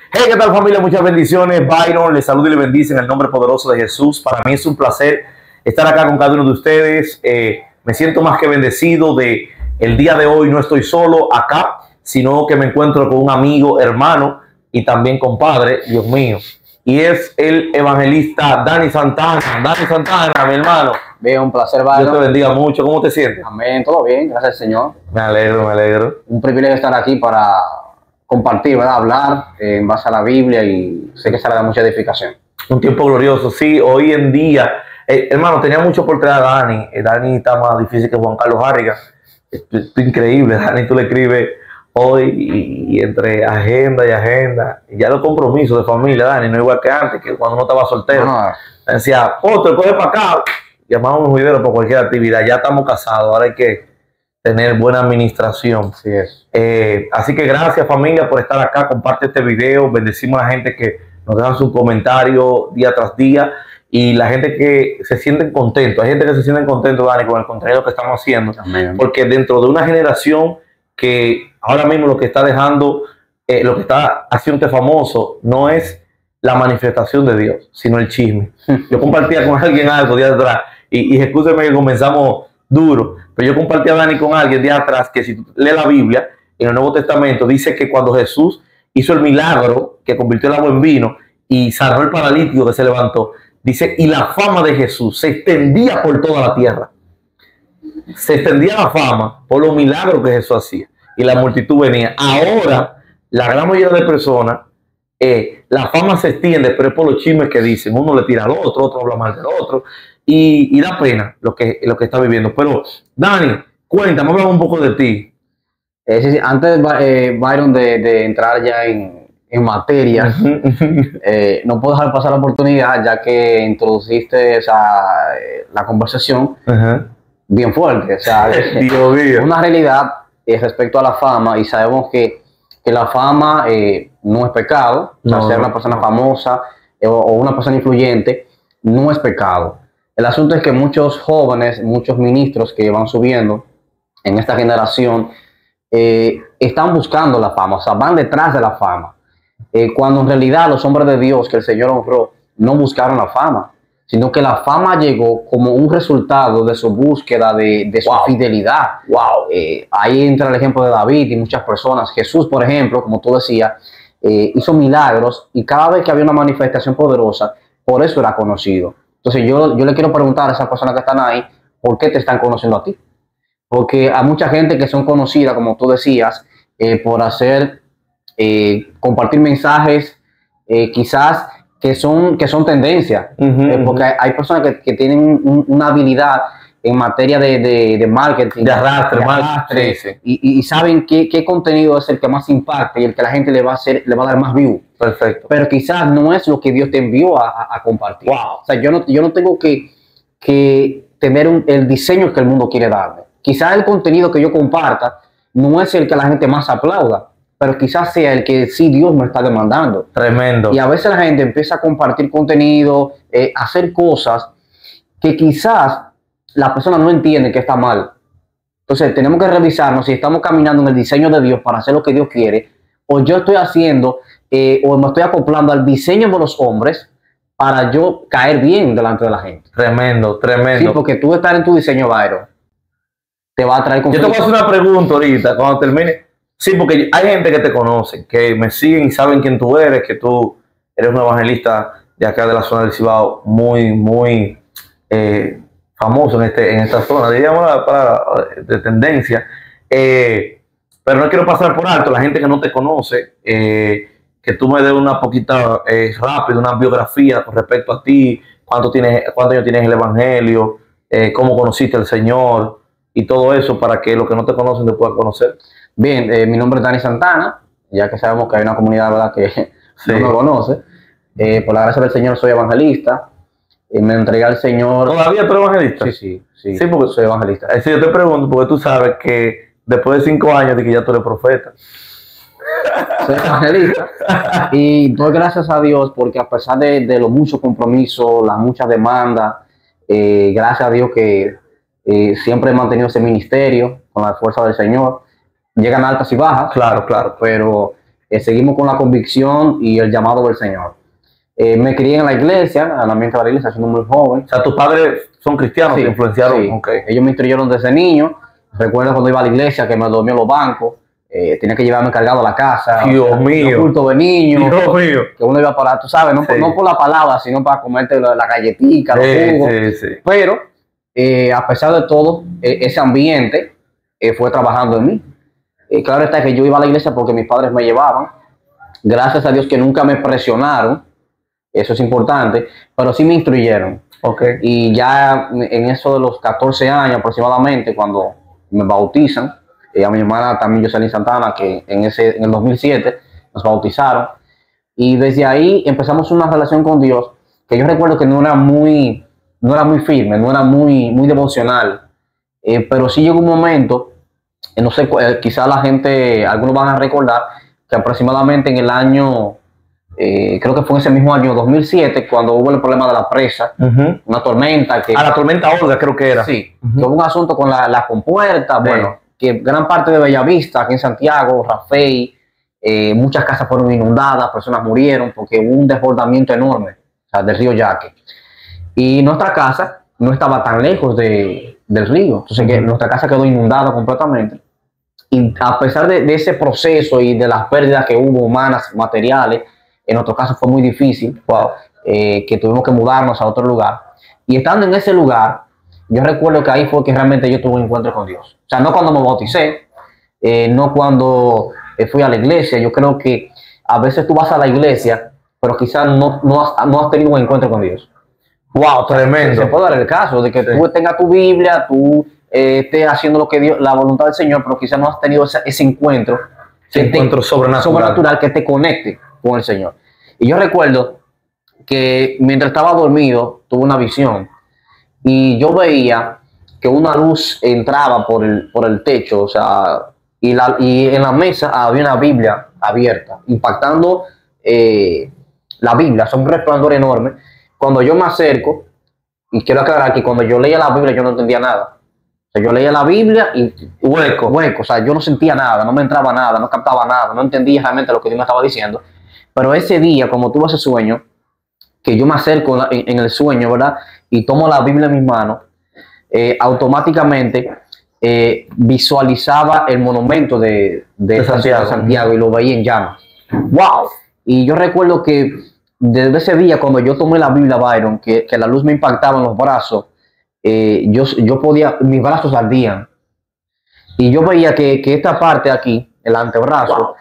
Hey, ¿qué tal, familia? Muchas bendiciones. Byron les saluda y les bendice en el nombre poderoso de Jesús. Para mí es un placer estar acá con cada uno de ustedes. Me siento más que bendecido de el día de hoy. No estoy solo acá, sino que me encuentro con un amigo, hermano y también compadre, Dios mío. Y es el evangelista Dani Santana. Dani Santana, mi hermano. Bien, un placer, Byron. Dios te bendiga mucho. ¿Cómo te sientes? Amén, todo bien, gracias al Señor. Me alegro, me alegro. Un privilegio estar aquí para compartir, ¿verdad? Hablar en base a la Biblia y sé que será de mucha edificación. Un tiempo glorioso, sí. Hoy en día, hermano, tenía mucho por traer a Dani. Dani está más difícil que Juan Carlos Harriga. Esto es increíble. Dani, tú le escribes hoy y entre agenda y agenda. Y ya los compromisos de familia, Dani, no igual que antes, que cuando uno estaba soltero. Me decía, te coge para acá. Llamamos un juidero por cualquier actividad. Ya estamos casados, ahora hay que tener buena administración. Así es. Así que gracias, familia, por estar acá. Comparte este video. Bendecimos a la gente que nos dejan sus comentarios día tras día y la gente que se sienten contentos. Hay gente que se sienten contentos, Dani, con el contenido que estamos haciendo. Amén. Porque dentro de una generación que ahora mismo lo que está dejando, lo que está haciendo famoso, no es la manifestación de Dios, sino el chisme. Yo compartía con alguien algo días atrás y escúcheme que comenzamos duro, pero yo compartí a Dani con alguien días atrás que si tú lees la Biblia, en el Nuevo Testamento dice que cuando Jesús hizo el milagro que convirtió el agua en vino y sanó el paralítico que se levantó, dice, y la fama de Jesús se extendía por toda la tierra. Se extendía la fama por los milagros que Jesús hacía y la multitud venía. Ahora, la gran mayoría de personas, la fama se extiende, pero es por los chismes que dicen. Uno le tira al otro, otro habla mal del otro y da pena lo que está viviendo. Pero, Dani, cuéntame, hablamos un poco de ti. Sí. Antes, Byron, de entrar ya en materia, no puedo dejar pasar la oportunidad, ya que introduciste la conversación bien fuerte. O sea, Dios mío. Una realidad respecto a la fama, y sabemos que la fama no es pecado. No. O sea, ser una persona famosa o una persona influyente no es pecado. El asunto es que muchos jóvenes, muchos ministros que van subiendo en esta generación, están buscando la fama, o sea, van detrás de la fama. Cuando en realidad los hombres de Dios que el Señor honró no buscaron la fama, sino que la fama llegó como un resultado de su búsqueda, de su fidelidad. Ahí entra el ejemplo de David y muchas personas. Jesús, por ejemplo, como tú decías, hizo milagros y cada vez que había una manifestación poderosa, por eso era conocido. Entonces yo le quiero preguntar a esas personas que están ahí, ¿por qué te están conociendo a ti? Porque hay mucha gente que son conocidas, como tú decías, por compartir mensajes, quizás que son tendencia, porque hay personas que tienen una habilidad en materia de marketing, de arrastre, sí. Y saben qué contenido es el que más impacta y el que la gente le va a dar más view. Perfecto. Pero quizás no es lo que Dios te envió a compartir. O sea, yo no tengo que tener el diseño que el mundo quiere darme. Quizás el contenido que yo comparta no es el que la gente más aplauda, pero quizás sea el que sí Dios me está demandando. Tremendo. Y a veces la gente empieza a compartir contenido, hacer cosas que quizás la persona no entiende que está mal. Entonces tenemos que revisarnos si estamos caminando en el diseño de Dios para hacer lo que Dios quiere, o yo estoy haciendo, o me estoy acoplando al diseño de los hombres para yo caer bien delante de la gente. Tremendo, tremendo. Sí, porque tú estar en tu diseño, Byron, te va a traer conflicto. Yo te voy a hacer una pregunta ahorita, cuando termine. Sí, porque hay gente que te conoce, que me siguen y saben quién tú eres, que tú eres un evangelista de acá de la zona del Cibao, muy famoso en esta zona, diríamos de tendencia. Pero no quiero pasar por alto la gente que no te conoce, que tú me des una poquita rápido, una biografía con respecto a ti, cuántos años tienes en el evangelio, cómo conociste al Señor y todo eso para que los que no te conocen te puedan conocer. Bien, mi nombre es Dani Santana, ya que sabemos que hay una comunidad, ¿verdad?, que sí, no me conoce. Por la gracia del Señor soy evangelista. Me entregué al Señor. ¿Todavía tú eres evangelista? Sí, porque soy evangelista. Sí, yo te pregunto porque tú sabes que después de 5 años de que ya tú eres profeta. Soy evangelista y doy gracias a Dios porque a pesar de los muchos compromisos, las muchas demandas, gracias a Dios que siempre he mantenido ese ministerio con la fuerza del Señor. Llegan altas y bajas. Claro. Pero seguimos con la convicción y el llamado del Señor. Me crié en la iglesia, en el ambiente de la iglesia, siendo muy joven. O sea, tus padres son cristianos, Sí, te influenciaron. sí. Okay. Ellos me instruyeron desde niño. Recuerdo cuando iba a la iglesia que me dormía en los bancos. Tenía que llevarme cargado a la casa. Dios mío. Un culto de niño. Dios mío. Que uno iba para, tú sabes, no, Sí. no por la palabra, sino para comerte la galletita, los jugos. Sí. Pero, a pesar de todo, ese ambiente fue trabajando en mí. Claro está que yo iba a la iglesia porque mis padres me llevaban. Gracias a Dios que nunca me presionaron. Eso es importante. Pero sí me instruyeron. Okay. Y ya en eso de los 14 años aproximadamente, cuando me bautizan, a mi hermana también Jocelyn Santana, que en el 2007 nos bautizaron, y desde ahí empezamos una relación con Dios que yo recuerdo que no era muy firme, no era muy devocional, pero sí llegó un momento, no sé, quizás la gente, algunos van a recordar que aproximadamente en el año, creo que fue en ese mismo año 2007, cuando hubo el problema de la presa, una tormenta que... la tormenta Olga creo que era. Sí, que hubo un asunto con la compuerta, bueno, que gran parte de Bellavista, aquí en Santiago, Rafey, muchas casas fueron inundadas, personas murieron porque hubo un desbordamiento enorme, o sea, del río Yaque. Y nuestra casa no estaba tan lejos del río, entonces que nuestra casa quedó inundada completamente. Y a pesar de ese proceso y de las pérdidas que hubo humanas, materiales, en nuestro caso fue muy difícil, que tuvimos que mudarnos a otro lugar. Y estando en ese lugar, yo recuerdo que ahí fue que realmente yo tuve un encuentro con Dios. O sea, no cuando me bauticé, no cuando fui a la iglesia. Yo creo que a veces tú vas a la iglesia, pero quizás no has tenido un encuentro con Dios. Wow, tremendo. Se puede dar el caso de que tú tengas tu Biblia, tú estés haciendo lo que Dios, la voluntad del Señor, pero quizás no has tenido ese encuentro. Ese encuentro sobrenatural Que te conecte con el Señor. Y yo recuerdo que mientras estaba dormido, tuve una visión. Y yo veía que una luz entraba por el techo, o sea, y en la mesa había una Biblia abierta, impactando la Biblia, es un resplandor enorme. Cuando yo me acerco, y quiero aclarar que cuando yo leía la Biblia yo no entendía nada. O sea, yo leía la Biblia y hueco, o sea, yo no sentía nada, no me entraba nada, no captaba nada, no entendía realmente lo que Dios me estaba diciendo. Pero ese día, como tuve ese sueño, que yo me acerco en el sueño, ¿verdad? Y tomo la Biblia en mis manos, automáticamente visualizaba el monumento de Santiago y lo veía en llamas. ¡Wow! Y yo recuerdo que desde ese día, cuando yo tomé la Biblia, Byron, que la luz me impactaba en los brazos, yo podía, mis brazos ardían. Y yo veía que esta parte aquí, el antebrazo,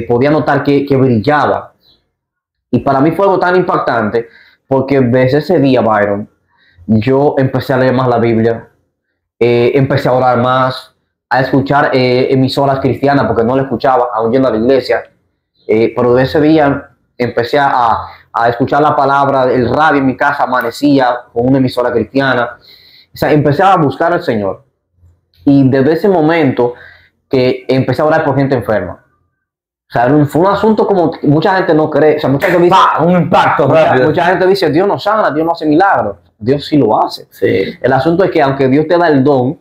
podía notar que brillaba. Y para mí fue algo tan impactante, porque desde ese día, Byron, yo empecé a leer más la Biblia, empecé a orar más, a escuchar emisoras cristianas, porque no la escuchaba, aún yendo a la iglesia. Pero de ese día empecé a escuchar la palabra, el radio en mi casa amanecía con una emisora cristiana. O sea, empecé a buscar al Señor. Y desde ese momento que empecé a orar por gente enferma. O sea, fue un asunto como mucha gente no cree. O sea, mucha gente dice, un impacto mucha gente dice, Dios no sana, Dios no hace milagros. Dios sí lo hace. Sí. El asunto es que aunque Dios te da el don,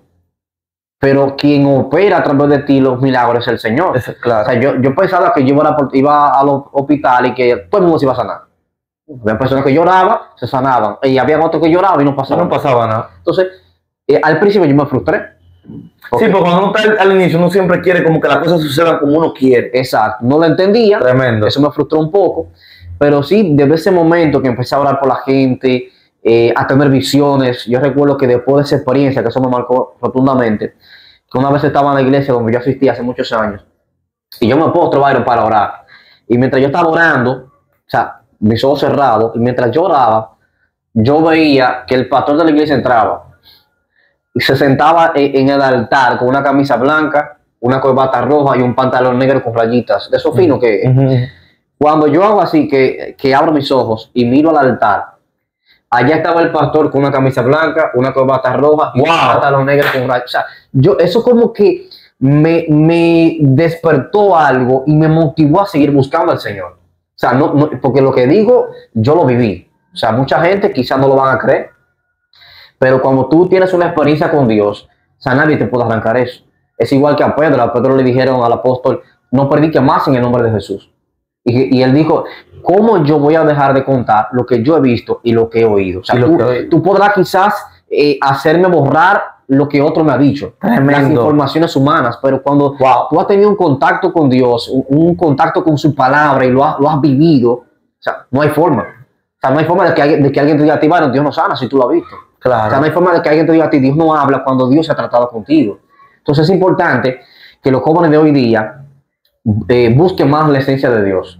pero quien opera a través de ti los milagros es el Señor. Claro. O sea, yo pensaba que yo iba a los hospitales y que todo el mundo se iba a sanar. Había personas que lloraban, se sanaban. Y había otros que lloraban y no pasaba nada. Entonces, al principio yo me frustré. Sí, porque cuando uno está al inicio, uno siempre quiere como que las cosas sucedan como uno quiere. Exacto, no lo entendía. Tremendo. Eso me frustró un poco. Pero sí, desde ese momento que empecé a orar por la gente, a tener visiones, yo recuerdo que después de esa experiencia, que eso me marcó rotundamente, que una vez estaba en la iglesia donde yo asistí hace muchos años, y yo me postro, Byron, para orar. Y mientras yo estaba orando, o sea, mis ojos cerrados, y mientras yo oraba, yo veía que el pastor de la iglesia entraba y se sentaba en el altar con una camisa blanca, una corbata roja y un pantalón negro con rayitas, de esos finos que... Cuando yo hago así, que abro mis ojos y miro al altar, allá estaba el pastor con una camisa blanca, una corbata roja y un pantalón negro con rayas. O sea, eso como que me despertó algo y me motivó a seguir buscando al Señor. O sea, no, porque lo que digo, yo lo viví. O sea, mucha gente quizás no lo van a creer, pero cuando tú tienes una experiencia con Dios, o sea, nadie te puede arrancar eso. Es igual que a Pedro le dijeron al apóstol, no predique más en el nombre de Jesús. Y él dijo, ¿cómo yo voy a dejar de contar lo que yo he visto y lo que he oído? O sea, tú podrás quizás hacerme borrar lo que otro me ha dicho, Tremendo. las informaciones humanas, pero cuando tú has tenido un contacto con Dios, un contacto con su palabra y lo has vivido, o sea, no hay forma. O sea, no hay forma de que alguien te diga a ti, bueno, Dios no sana si tú lo has visto. Claro. O sea, no hay forma de que alguien te diga a ti, Dios no habla cuando Dios se ha tratado contigo. Entonces es importante que los jóvenes de hoy día busquen más la esencia de Dios.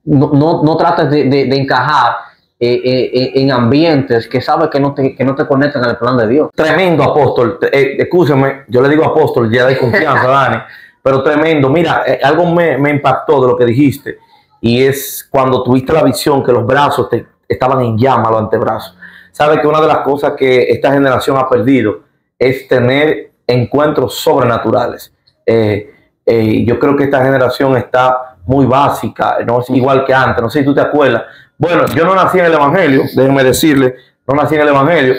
No trates de encajar en ambientes que sabes que no te conectan al plan de Dios. Tremendo, apóstol. Escúchame, yo le digo apóstol, ya de confianza, Dani, pero tremendo. Mira, algo me impactó de lo que dijiste, y es cuando tuviste la visión que los brazos estaban en llama, los antebrazos. Sabes que una de las cosas que esta generación ha perdido es tener encuentros sobrenaturales. Yo creo que esta generación está muy básica, no es igual que antes. No sé si tú te acuerdas. Bueno, yo no nací en el Evangelio, déjenme decirle, no nací en el Evangelio,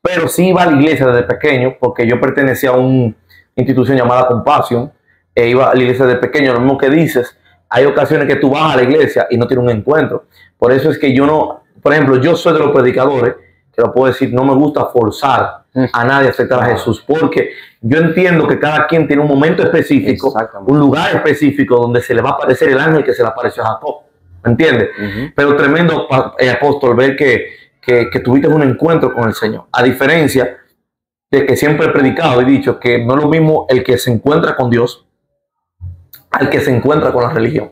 pero sí iba a la iglesia desde pequeño, porque yo pertenecía a una institución llamada Compasión, iba a la iglesia desde pequeño. Lo mismo que dices, hay ocasiones que tú vas a la iglesia y no tienes un encuentro. Por eso es que yo no, por ejemplo, yo soy de los predicadores, que lo puedo decir, no me gusta forzar a nadie a aceptar a Jesús, porque yo entiendo que cada quien tiene un momento específico, un lugar específico donde se le va a aparecer el ángel que se le apareció a Jacob, ¿me entiendes? Pero tremendo, apóstol, ver que tuviste un encuentro con el Señor, a diferencia de que siempre he predicado y dicho que no es lo mismo el que se encuentra con Dios al que se encuentra con la religión.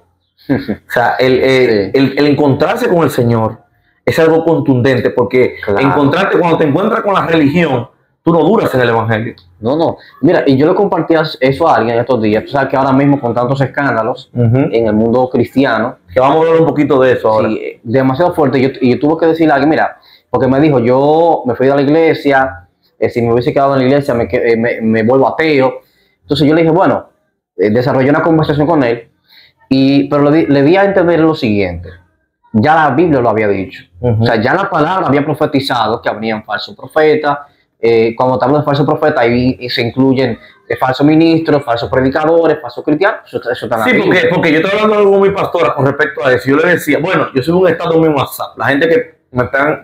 O sea, el encontrarse con el Señor es algo contundente, porque encontrarte, cuando te encuentras con la religión, tú no duras en el Evangelio. No. Mira, y yo le compartí eso a alguien estos días. Tú sabes que ahora mismo con tantos escándalos en el mundo cristiano, que vamos a hablar un poquito de eso ahora. Sí, demasiado fuerte. Y yo tuve que decirle a alguien, mira, porque me dijo, yo me fui de la iglesia, si me hubiese quedado en la iglesia me vuelvo ateo. Entonces yo le dije, bueno, desarrollé una conversación con él, pero le di a entender lo siguiente. Ya la Biblia lo había dicho. O sea, ya la palabra había profetizado que habrían falsos profetas. Cuando te hablo de falsos profetas, ahí se incluyen falsos ministros, falsos predicadores, falsos cristianos. Eso está en la Biblia. Porque yo estaba hablando con mi pastora con respecto a eso. Yo le decía, bueno, yo soy un estado en mi WhatsApp. La gente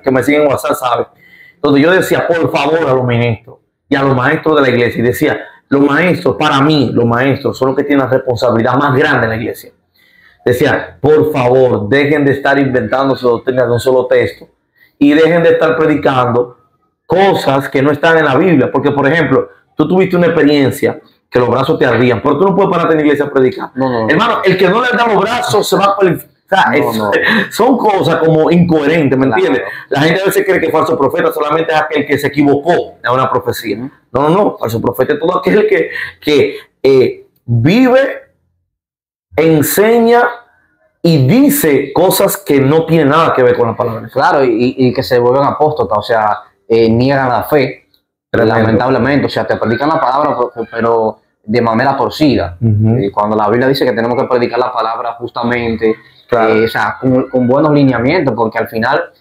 que me sigue en WhatsApp sabe. Entonces yo decía, por favor, a los ministros y a los maestros de la iglesia. Y decía, los maestros, para mí, los maestros son los que tienen la responsabilidad más grande en la iglesia. Decía, por favor, dejen de estar inventándose doctrinas de un solo texto y dejen de estar predicando cosas que no están en la Biblia. Porque, por ejemplo, tú tuviste una experiencia que los brazos te ardían, pero tú no puedes pararte en la iglesia a predicar. No. Hermano, el que no le da los brazos se va a el... Son cosas como incoherentes, ¿me entiendes? La gente a veces cree que falso profeta solamente es aquel que se equivocó en una profecía. No. Falso profeta es todo aquel que vive, enseña y dice cosas que no tienen nada que ver con la palabra. Claro, y que se vuelven apóstatas, o sea, niegan la fe, lamentablemente. O sea, te predican la palabra, pero de manera torcida. Cuando la Biblia dice que tenemos que predicar la palabra justamente, o sea, con buenos lineamientos, porque al final,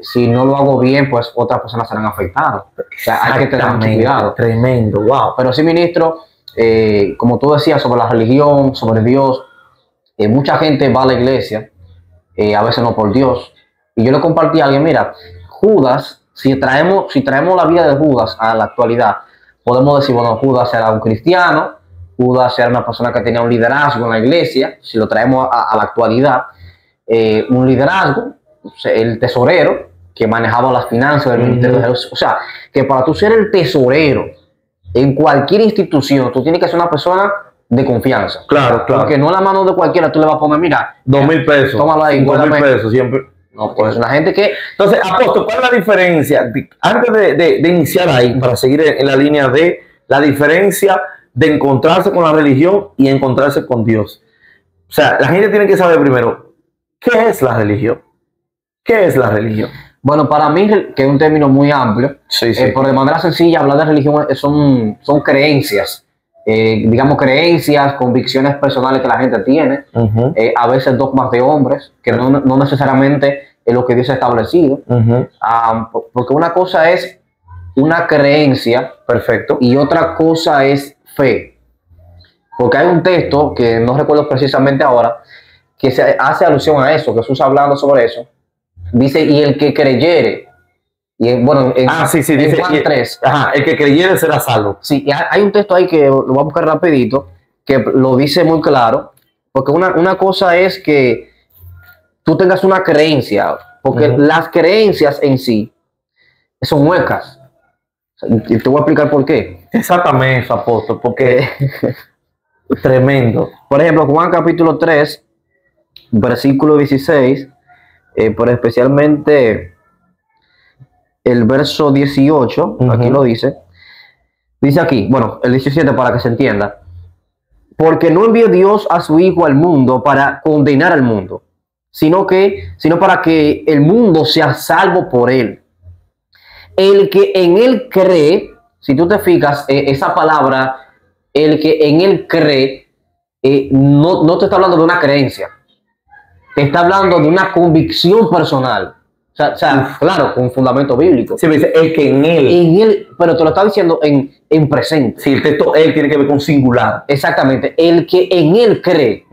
si no lo hago bien, pues otras personas serán afectadas. O sea, hay que tener mucho cuidado. Tremendo, wow. Pero sí, ministro, como tú decías sobre la religión, sobre Dios, mucha gente va a la iglesia, a veces no por Dios. Y yo le compartí a alguien, mira, Judas, si traemos la vida de Judas a la actualidad, podemos decir, bueno, Judas era un cristiano, Judas era una persona que tenía un liderazgo en la iglesia. Si lo traemos a la actualidad, un liderazgo, el tesorero que manejaba las finanzas del ministerio de Jesús. O sea, que para tú ser el tesorero en cualquier institución, tú tienes que ser una persona de confianza. Claro. Porque no en la mano de cualquiera tú le vas a poner, mira, 2,000 pesos. Tómalo ahí, 5,000 pesos siempre. No, pues una gente que... Entonces, apóstol, ¿cuál es la diferencia? Antes de iniciar ahí, para seguir en la línea de la diferencia de encontrarse con la religión y encontrarse con Dios. O sea, la gente tiene que saber primero, ¿qué es la religión? ¿Qué es la religión? Bueno, para mí, que es un término muy amplio, pero de manera sencilla, hablar de religión son creencias. Digamos, creencias, convicciones personales que la gente tiene, a veces dogmas de hombres, que no necesariamente es lo que Dios ha establecido, porque una cosa es una creencia, perfecto, y otra cosa es fe. Porque hay un texto que no recuerdo precisamente ahora, que se hace alusión a eso, que Jesús hablando sobre eso. Dice, y el que creyere, bueno, sí, en dice, Juan 3. Ajá, el que creyere será salvo. Sí, y hay un texto ahí que lo voy a buscar rapidito, que lo dice muy claro, porque una cosa es que tú tengas una creencia, porque las creencias en sí son huecas. Y te voy a explicar por qué. Exactamente, apóstol, porque tremendo. Por ejemplo, Juan capítulo 3, versículo 16, pero especialmente el verso 18, aquí lo dice. Dice aquí, bueno, el 17 para que se entienda. Porque no envió Dios a su Hijo al mundo para condenar al mundo, sino para que el mundo sea salvo por él. El que en él cree, si tú te fijas, esa palabra, el que en él cree, no te está hablando de una creencia, te está hablando de una convicción personal. O sea, claro, con un fundamento bíblico. Sí, me dice, el que en él. Pero te lo está diciendo en presente. Sí, el texto él tiene que ver con singular. Exactamente. El que en él cree.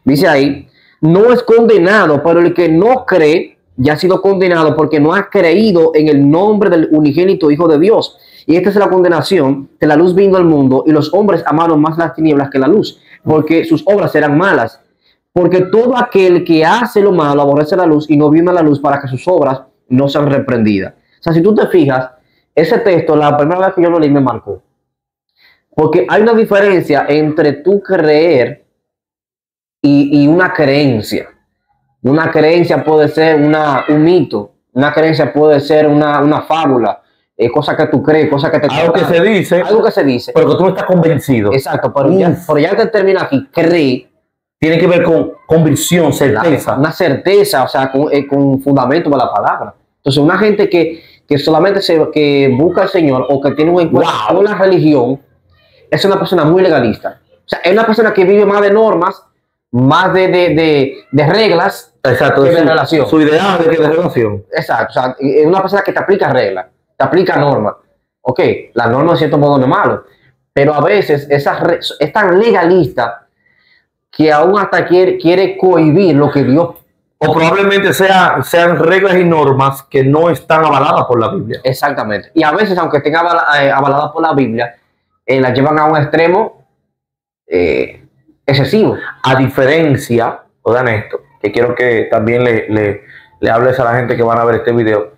Dice ahí, no es condenado, pero el que no cree ya ha sido condenado porque no ha creído en el nombre del unigénito Hijo de Dios. Y esta es la condenación, que la luz vino al mundo y los hombres amaron más las tinieblas que la luz, porque sus obras eran malas. Porque todo aquel que hace lo malo aborrece la luz y no viene a la luz para que sus obras no sean reprendidas. O sea, si tú te fijas, ese texto, la primera vez que yo lo leí me marcó. Porque hay una diferencia entre tú creer y una creencia. Una creencia puede ser un mito. Una creencia puede ser una fábula. Cosa que tú crees, cosa que te... Algo que se dice. Algo que se dice. Pero que tú no estás convencido. Exacto, pero ya te termina aquí. Cree. Tiene que ver con convicción, certeza. Una certeza, o sea, con fundamento de la palabra. Entonces, una gente que solamente que busca al Señor o que tiene un encuentro con la religión, es una persona muy legalista. O sea, es una persona que vive más de normas, más de reglas. Exacto, que de relación. Su ideal de relación. Exacto, o sea, es una persona que te aplica reglas, te aplica normas. Ok, la norma de cierto modo no es malo, pero a veces es tan legalista que aún hasta quiere cohibir lo que Dios... O probablemente sean reglas y normas que no están avaladas por la Biblia. Exactamente. Y a veces, aunque estén avaladas por la Biblia, las llevan a un extremo excesivo. A diferencia, oigan esto, que quiero que también le hables a la gente que van a ver este video.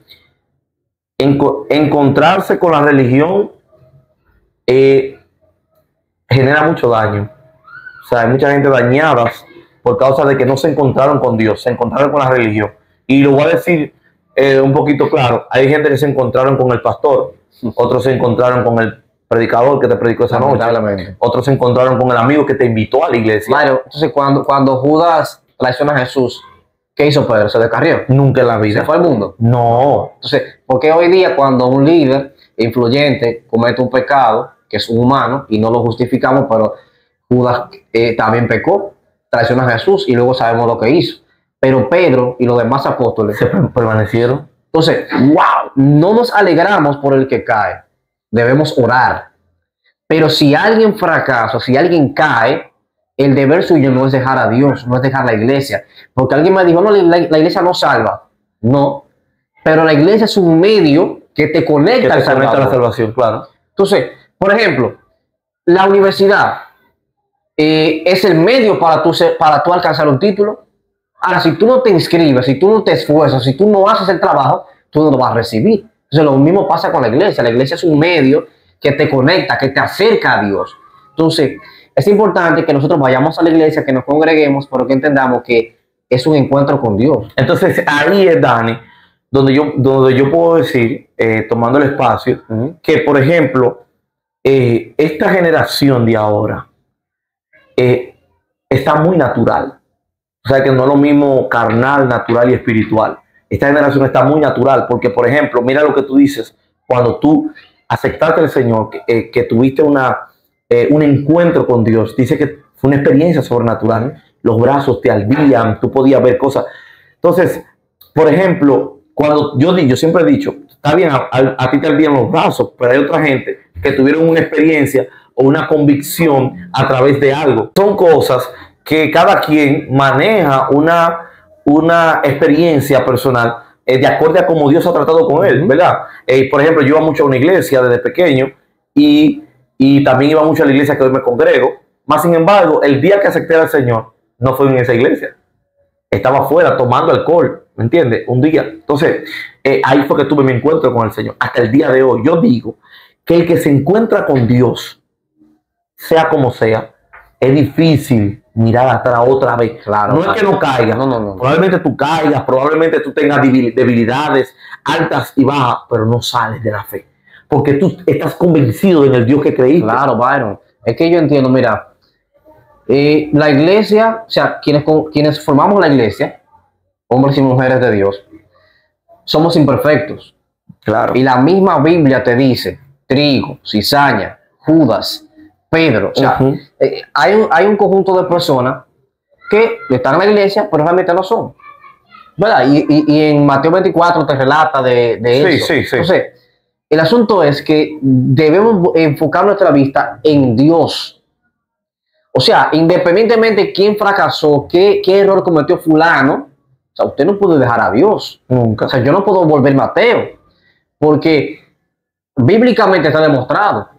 Encontrarse con la religión genera mucho daño. O sea, hay mucha gente dañada por causa de que no se encontraron con Dios, se encontraron con la religión. Y lo voy a decir un poquito claro. Hay gente que se encontraron con el pastor, otros se encontraron con el predicador que te predicó esa noche, otros se encontraron con el amigo que te invitó a la iglesia. Mario, entonces cuando Judas traiciona a Jesús, ¿qué hizo Pedro? ¿Se descarrió? Nunca en la vida. ¿Se fue al mundo? No. Entonces, ¿por qué hoy día cuando un líder influyente comete un pecado, que es humano, y no lo justificamos, pero Judas también pecó, traicionó a Jesús y luego sabemos lo que hizo? Pero Pedro y los demás apóstoles se permanecieron. Entonces, no nos alegramos por el que cae, debemos orar. Pero si alguien fracasa, si alguien cae, el deber suyo no es dejar a Dios, no es dejar la iglesia. Porque alguien me dijo, no, la iglesia no salva. No, pero la iglesia es un medio que te conecta a la salvación, claro. Entonces, por ejemplo, la universidad es el medio para tú alcanzar un título. Ahora, si tú no te inscribes, si tú no te esfuerzas, si tú no haces el trabajo, tú no lo vas a recibir. Entonces, lo mismo pasa con la iglesia. La iglesia es un medio que te conecta, que te acerca a Dios. Entonces, es importante que nosotros vayamos a la iglesia, que nos congreguemos, pero que entendamos que es un encuentro con Dios. Entonces, ahí es, Dani, donde yo puedo decir, tomando el espacio, que, por ejemplo, esta generación de ahora está muy natural. O sea, que no es lo mismo carnal, natural y espiritual. Esta generación está muy natural porque, por ejemplo, mira lo que tú dices, cuando tú aceptaste al Señor, que tuviste un encuentro con Dios, dice que fue una experiencia sobrenatural. Los brazos te ardían, tú podías ver cosas. Entonces, por ejemplo, cuando yo siempre he dicho, está bien, a ti te ardían los brazos, pero hay otra gente que tuvieron una experiencia o una convicción a través de algo. Son cosas que cada quien maneja una experiencia personal de acuerdo a cómo Dios ha tratado con él, ¿verdad? Por ejemplo, yo iba mucho a una iglesia desde pequeño y también iba mucho a la iglesia que hoy me congrego. Más sin embargo, el día que acepté al Señor, no fue en esa iglesia. Estaba afuera tomando alcohol, ¿me entiendes? Un día. Entonces, ahí fue que tuve mi encuentro con el Señor. Hasta el día de hoy, yo digo que el que se encuentra con Dios, sea como sea, es difícil mirar atrás otra vez. Claro, no es que no caigas, no. Probablemente tú caigas, probablemente tú tengas debilidades altas y bajas, pero no sales de la fe. Porque tú estás convencido en el Dios que creíste. Claro, Byron. Es que yo entiendo, mira, la iglesia, o sea, quienes formamos la iglesia, hombres y mujeres de Dios, somos imperfectos. Claro. Y la misma Biblia te dice, trigo, cizaña, Judas, Pedro. O sea, hay un conjunto de personas que están en la iglesia, pero realmente no son. ¿Verdad? Y en Mateo 24 te relata de eso. Sí. Entonces, el asunto es que debemos enfocar nuestra vista en Dios. O sea, independientemente de quién fracasó, qué error cometió fulano, o sea, usted no puede dejar a Dios. Nunca. O sea, yo no puedo volverme ateo, porque bíblicamente está demostrado.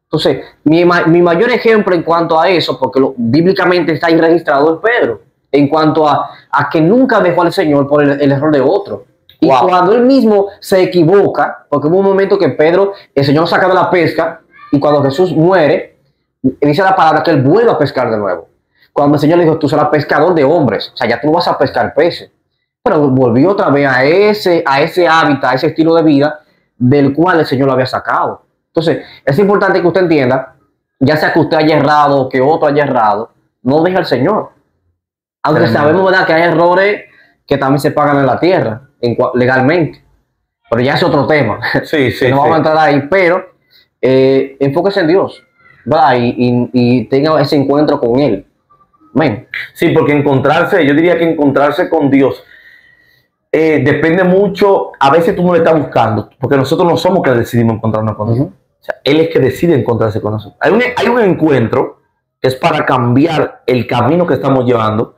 Entonces, mi mayor ejemplo en cuanto a eso, porque bíblicamente está ahí registrado, es Pedro, en cuanto a que nunca dejó al Señor por el error de otro. Y cuando él mismo se equivoca, porque hubo un momento que Pedro, el Señor lo saca de la pesca, y cuando Jesús muere, dice la palabra que él vuelve a pescar de nuevo. Cuando el Señor le dijo, tú serás pescador de hombres, o sea, ya tú no vas a pescar peces. Pero volvió otra vez a ese hábitat, a ese estilo de vida del cual el Señor lo había sacado. Entonces, es importante que usted entienda, ya sea que usted haya errado o que otro haya errado, no deje al Señor. Aunque sabemos, ¿verdad?, que hay errores que también se pagan en la tierra, legalmente. Pero ya es otro tema. Sí. No vamos a entrar ahí, pero enfóquese en Dios, ¿verdad? Y tenga ese encuentro con Él. Amén. Sí, porque yo diría que encontrarse con Dios depende mucho. A veces tú no le estás buscando, porque nosotros no somos que decidimos encontrarnos con Dios. O sea, Él es que decide encontrarse con nosotros. Hay un encuentro que es para cambiar el camino que estamos llevando,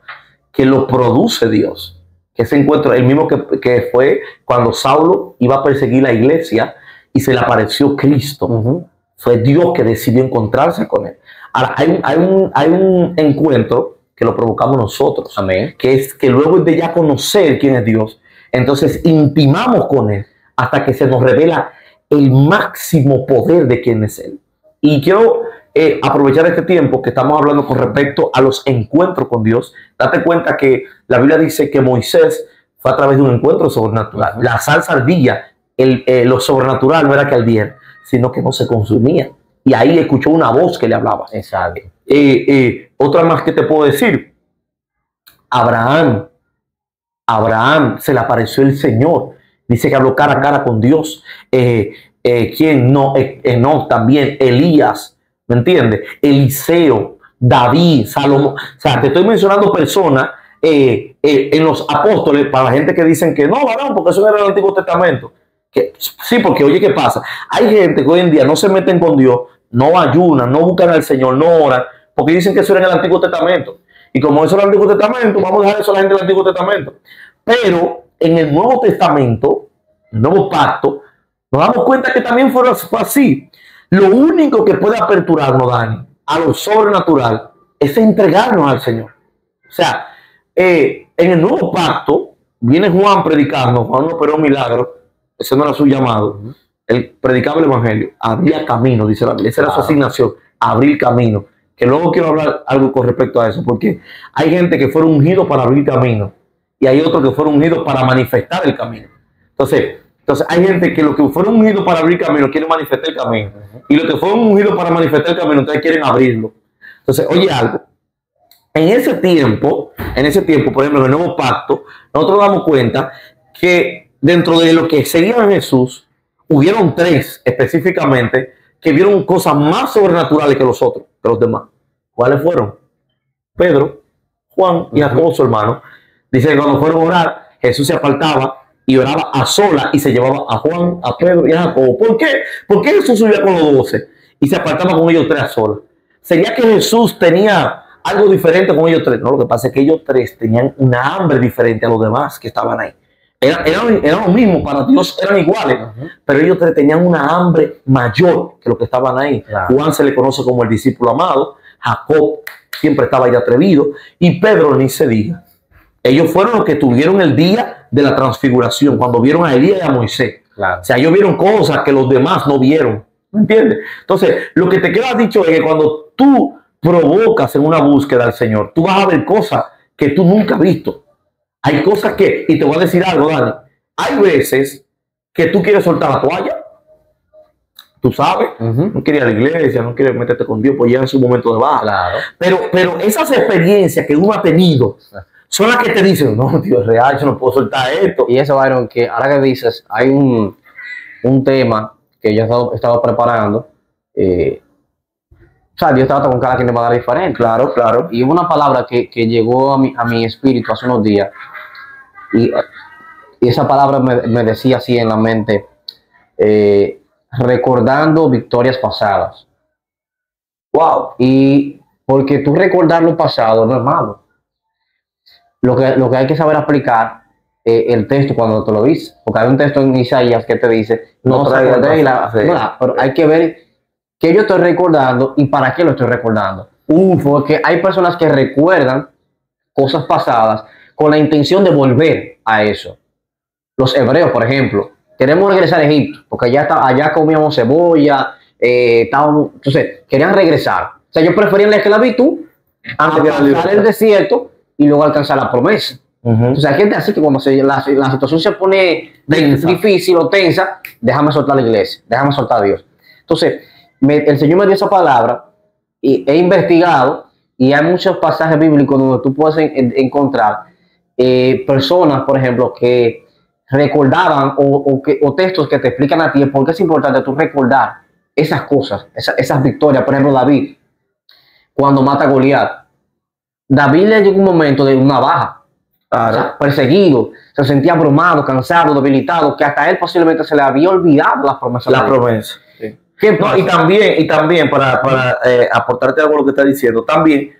que lo produce Dios. Que ese encuentro, el mismo que fue cuando Saulo iba a perseguir la iglesia y se le apareció Cristo. Fue Dios que decidió encontrarse con él. Ahora, hay un encuentro que lo provocamos nosotros. Amén. Que es que luego de ya conocer quién es Dios, entonces intimamos con él hasta que se nos revela el máximo poder de quién es él. Y quiero aprovechar este tiempo que estamos hablando con respecto a los encuentros con Dios. Date cuenta que la Biblia dice que Moisés fue a través de un encuentro sobrenatural. La salsa ardía, lo sobrenatural no era que ardiera, sino que no se consumía. Y ahí escuchó una voz que le hablaba. Exacto. Otra más que te puedo decir. Abraham se le apareció el Señor. Dice que habló cara a cara con Dios. ¿Quién no? Enoc también. Elías. ¿Me entiendes? Eliseo, David, Salomón. O sea, te estoy mencionando personas en los apóstoles, para la gente que dicen que no, varón, porque eso era el Antiguo Testamento. Sí, porque oye, ¿qué pasa? Hay gente que hoy en día no se meten con Dios, no ayunan, no buscan al Señor, no oran, porque dicen que eso era en el Antiguo Testamento. Y como eso era el Antiguo Testamento, vamos a dejar eso a la gente del Antiguo Testamento. Pero en el Nuevo Testamento, el Nuevo Pacto, nos damos cuenta que también fue así. Lo único que puede aperturarnos, Dani, a lo sobrenatural, es entregarnos al Señor. O sea, en el Nuevo Pacto, viene Juan predicando, Juan no operó un milagro, ese no era su llamado. Él predicaba el Evangelio, abría camino, dice la Biblia, esa era su asignación, abrir camino. Que luego quiero hablar algo con respecto a eso, porque hay gente que fueron ungidos para abrir camino y hay otros que fueron ungidos para manifestar el camino. Entonces hay gente que los que fueron ungidos para abrir camino quieren manifestar el camino, y los que fueron ungidos para manifestar el camino entonces quieren abrirlo. Entonces, oye algo, en ese tiempo, por ejemplo, en el Nuevo Pacto, nosotros nos damos cuenta que dentro de lo que seguían a Jesús, hubieron 3 específicamente que vieron cosas más sobrenaturales que los otros, que los demás. ¿Cuáles fueron? Pedro, Juan y Jacobo, su hermano. Dice que cuando fueron a orar, Jesús se apartaba y oraba a solas y se llevaba a Juan, a Pedro y a Jacobo. ¿Por qué? ¿Por qué Jesús subía con los 12 y se apartaba con ellos tres a solas. ¿Sería que Jesús tenía algo diferente con ellos tres? No, lo que pasa es que ellos tres tenían una hambre diferente a los demás que estaban ahí. Eran lo mismo, para Dios eran iguales, pero ellos tres tenían una hambre mayor que los que estaban ahí. Claro. Juan se le conoce como el discípulo amado, Jacob siempre estaba ahí atrevido, y Pedro ni se diga. Ellos fueron los que tuvieron el día de la transfiguración, cuando vieron a Elías y a Moisés. Claro. O sea, ellos vieron cosas que los demás no vieron. ¿Me entiendes? Entonces, lo que te queda dicho es que cuando tú provocas en una búsqueda al Señor, tú vas a ver cosas que tú nunca has visto. Hay cosas que, y te voy a decir algo, Dani, hay veces que tú quieres soltar la toalla, tú sabes, no quieres ir a la iglesia, no quieres meterte con Dios, pues ya en su momento de baja. Claro. Pero esas experiencias que uno ha tenido son las que te dicen, no, Dios, es real, yo no puedo soltar esto. Y eso, Byron, que ahora que dices, hay un tema que yo he estado preparando, o sea, Dios trata con cada quien de manera diferente. Claro, claro. Y hubo una palabra que llegó a mi espíritu hace unos días, y esa palabra me decía así en la mente, recordando victorias pasadas. Wow. Y porque tú recordar lo pasado no es malo. Lo que hay que saber aplicar el texto cuando te lo dice. Porque hay un texto en Isaías que te dice, no pero hay que ver qué yo estoy recordando y para qué lo estoy recordando. Porque hay personas que recuerdan cosas pasadas con la intención de volver a eso. Los hebreos, por ejemplo, queremos regresar a Egipto, porque allá comíamos cebolla, entonces querían regresar. O sea, ellos preferían la esclavitud antes de pasar el desierto y luego alcanzar la promesa. Entonces hay gente así que cuando la situación se pone difícil o tensa, déjame soltar la iglesia, déjame soltar a Dios. Entonces, el Señor me dio esa palabra y he investigado, y hay muchos pasajes bíblicos donde tú puedes encontrar personas, por ejemplo, que recordaban o textos que te explican a ti por qué es importante tú recordar esas cosas, esas victorias. Por ejemplo, David, cuando mata a Goliat, David le llegó un momento de una baja, o sea, perseguido, se sentía abrumado, cansado, debilitado, que hasta él posiblemente se le había olvidado las promesas. La promesa. Sí. No, y también para aportarte algo a lo que está diciendo, también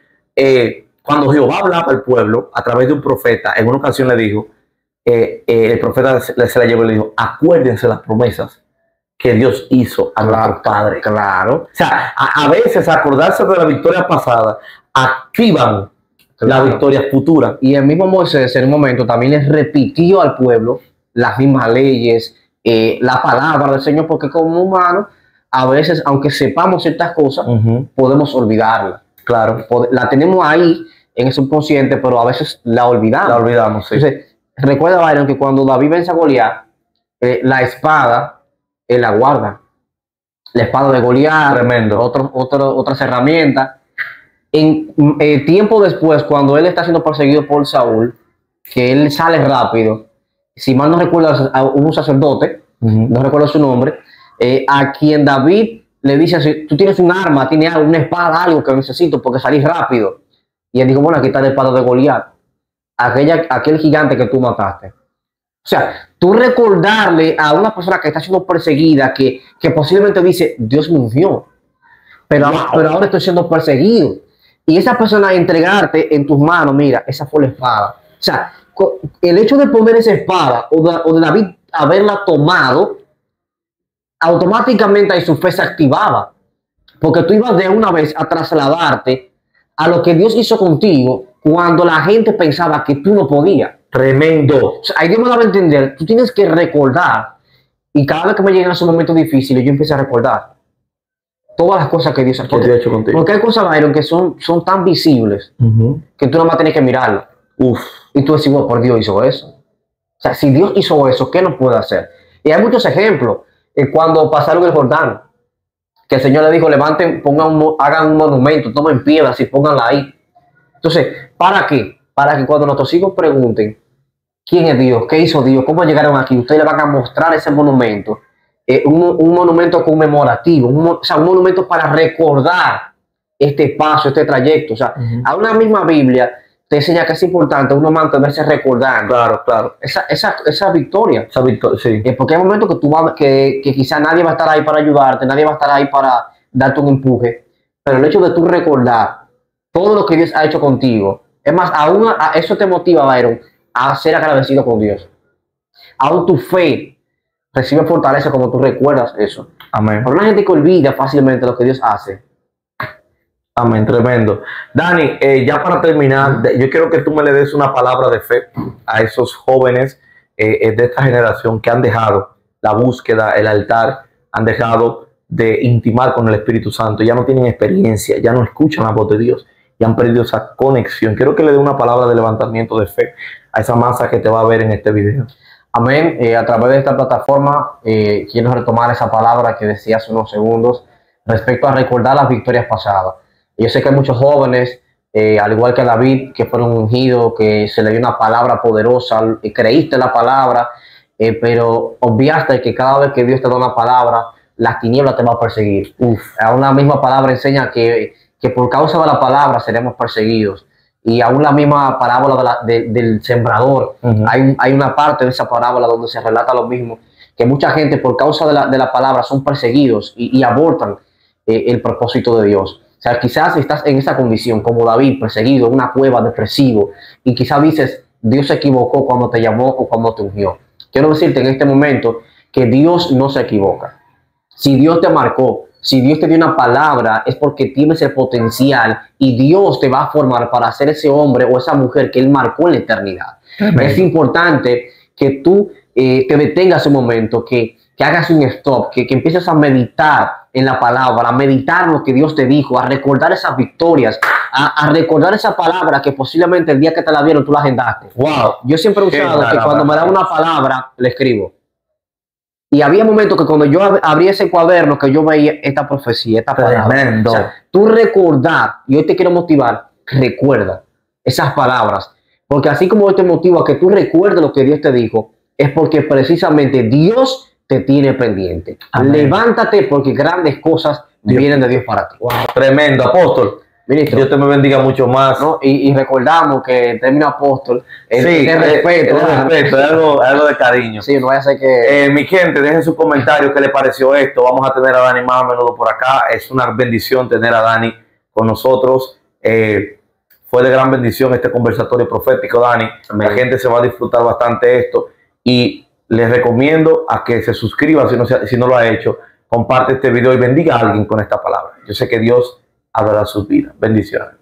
cuando Jehová hablaba al pueblo a través de un profeta, en una ocasión le dijo, el profeta se la llevó y le dijo, acuérdense las promesas que Dios hizo a nuestros padres. Claro. O sea, a veces acordarse de la victoria pasada activan la victoria futura. Y el mismo Moisés en un momento también les repitió al pueblo las mismas leyes, la palabra del Señor, porque como humanos, a veces, aunque sepamos ciertas cosas, podemos olvidarlas. Claro. La tenemos ahí en el subconsciente, pero a veces la olvidamos. La olvidamos, sí. Entonces, recuerda, Byron, que cuando David vence a Goliat, la espada, él la guarda. La espada de Goliat, tremendo. Otras herramientas. Tiempo después, cuando él está siendo perseguido por Saúl, que él sale rápido, si mal no recuerdo, hubo un sacerdote, no recuerdo su nombre, a quien David le dice así, tú tienes un arma, tienes algo, una espada, algo que necesito porque salís rápido. Y él dijo, bueno, aquí está la espada de Goliat, aquel gigante que tú mataste. O sea, tú recordarle a una persona que está siendo perseguida, que posiblemente dice, Dios me ungió, pero ahora estoy siendo perseguido. Y esa persona entregarte en tus manos, mira, esa fue la espada. O sea, el hecho de poner esa espada o de David haberla tomado, automáticamente ahí su fe se activaba. Porque tú ibas de una vez a trasladarte a lo que Dios hizo contigo cuando la gente pensaba que tú no podías. Tremendo. O sea, ahí Dios me daba a entender, tú tienes que recordar. Y cada vez que me llegan esos momentos difíciles, yo empiezo a recordar todas las cosas que Dios ha hecho contigo. Porque hay cosas, Byron, que son tan visibles que tú nada más tienes que mirarlas. Y tú decís, bueno, por Dios hizo eso. O sea, si Dios hizo eso, ¿qué no puede hacer? Y hay muchos ejemplos. Cuando pasaron el Jordán, que el Señor le dijo, levanten, hagan un monumento, tomen piedras y pónganla ahí. Entonces, ¿para qué? Para que cuando nuestros hijos pregunten quién es Dios, qué hizo Dios, cómo llegaron aquí, ustedes le van a mostrar ese monumento, un monumento conmemorativo, un monumento para recordar este paso, este trayecto. O sea, a una misma Biblia te enseña que es importante uno mantenerse recordando. Claro. Esa victoria. Esa victoria, sí. Porque hay momentos que quizás nadie va a estar ahí para ayudarte, nadie va a estar ahí para darte un empuje, pero el hecho de tú recordar todo lo que Dios ha hecho contigo, es más, aún eso te motiva, Byron, a ser agradecido con Dios. Aún tu fe recibe fortaleza cuando tú recuerdas eso. Amén. Pero una gente que olvida fácilmente lo que Dios hace. Amén, tremendo. Dani, ya para terminar, yo quiero que tú me le des una palabra de fe a esos jóvenes de esta generación que han dejado la búsqueda, el altar, han dejado de intimar con el Espíritu Santo, ya no tienen experiencia, ya no escuchan la voz de Dios y han perdido esa conexión. Quiero que le dé una palabra de levantamiento de fe a esa masa que te va a ver en este video. Amén. A través de esta plataforma quiero retomar esa palabra que decía hace unos segundos respecto a recordar las victorias pasadas. Yo sé que hay muchos jóvenes, al igual que David, que fueron ungidos, que se le dio una palabra poderosa, creíste la palabra, pero obviaste que cada vez que Dios te da una palabra, las tinieblas te van a perseguir. Aún la misma palabra enseña que por causa de la palabra seremos perseguidos. Y aún la misma parábola del sembrador, hay una parte de esa parábola donde se relata lo mismo, que mucha gente por causa de la palabra son perseguidos y abortan el propósito de Dios. O sea, quizás estás en esa condición, como David, perseguido, en una cueva, depresivo, y quizás dices, Dios se equivocó cuando te llamó o cuando te ungió. Quiero decirte en este momento que Dios no se equivoca. Si Dios te marcó, si Dios te dio una palabra, es porque tienes el potencial y Dios te va a formar para ser ese hombre o esa mujer que Él marcó en la eternidad. Amén. Es importante que tú te detengas un momento, que hagas un stop, que empieces a meditar en la palabra, a meditar lo que Dios te dijo, a recordar esas victorias, a recordar esa palabra que posiblemente el día que te la dieron tú la agendaste. Wow. Yo siempre he usado que cuando me dan una palabra, le escribo. Y había momentos que cuando yo abría ese cuaderno, que yo veía esta profecía, esta palabra. Tremendo. O sea, tú recordar, y hoy te quiero motivar, recuerda esas palabras. Porque así como hoy te motivo a que tú recuerdes lo que Dios te dijo, es porque precisamente Dios te tiene pendiente. Amén. Levántate porque grandes cosas vienen de Dios para ti. Wow. Tremendo, apóstol. Ministro, Dios te me bendiga mucho más. ¿No? Y recordamos que el término apóstol es de respeto. Es algo de cariño. Sí, no vaya a ser que... mi gente, dejen sus comentarios qué les pareció esto. Vamos a tener a Dani más a menudo por acá. Es una bendición tener a Dani con nosotros. Fue de gran bendición este conversatorio profético, Dani. Amén. La gente se va a disfrutar bastante esto. Y les recomiendo a que se suscriban si no lo ha hecho. Comparte este video y bendiga a alguien con esta palabra. Yo sé que Dios hablará sus vidas. Bendiciones.